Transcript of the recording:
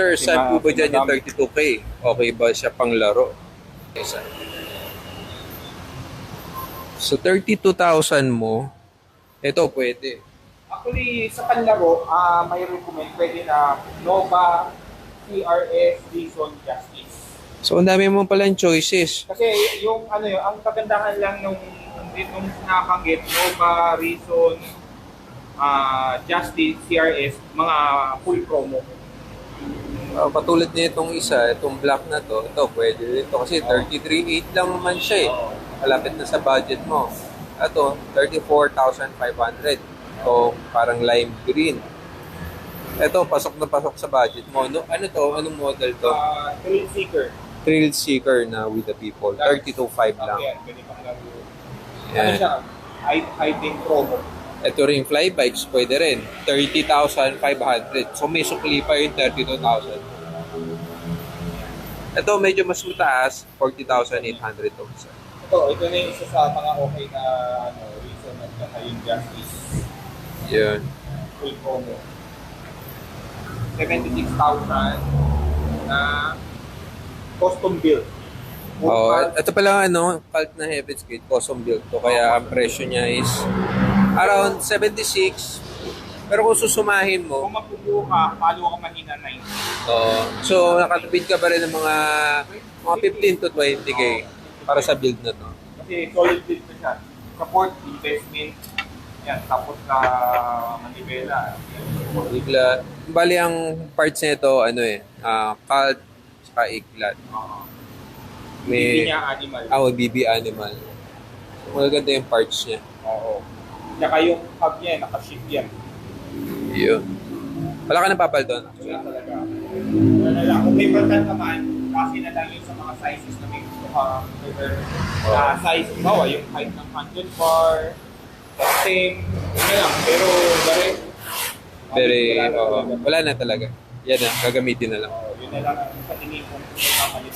Sir, saan po ba dyan yung 32K? Okay ba siya pang laro? Isa. So 32,000 mo, ito pwede. Actually, sa panlaro, may recommend pwede na Nova, CRS, Reason, Justice. So ang dami mo palang choices. Kasi yung ano yun, ang kagandahan lang nung nabanggit, Nova, Reason, Justice, CRS, mga full promo. Patulad nitong isa, itong black na to, ito pwede dito kasi 33,800 lang naman siya eh. Malapit na sa budget mo. Ito, 34,500. Ito, parang lime green. Ito, pasok na pasok sa budget mo. No, ano to? Anong model to? Thrill Seeker. Thrill Seeker na with the people. 32,500 lang. Ayan, pwede pang laro. Ano Yan. siya? High-tech promo. Ito rin fly bikes, pwede rin. 30,500. So may sukli pa yung 32,000. Ito medyo mas mataas, 40,800 to. Ito na yung isa sa mga okay na Reason at saka yung Justice. Yun. Full promo. 76,000 na custom build. Oh, ito pala cult na Heaven's Gate, custom build to. Kaya ang presyo niya is around 76. Pero kung susumahin mo, Kung mapupuo ka, palo ka mahina 90. so nakatipid ka pa rin ng mga 15 to 20K para sa build na to. Kasi solid build na siya. Support, investment, yan. Tapos na manibela. Bigla, bali ang parts nito cult saka iklat. Hindi niya animal. BB animal. Magaganda yung parts niya. Oo. Tsaka yung hub niya, naka-shift yan. Yun. Wala ka napapal doon? Wala talaga. Wala lang. Kung may baltan naman, kasi na lang yung sa mga sizes na may gusto ka. Size, bawa yung height ng handlebar, same, yun na lang. Pero, Wala na talaga. Yan na, gagamitin na lang. yun na lang ang patingin kung papalit.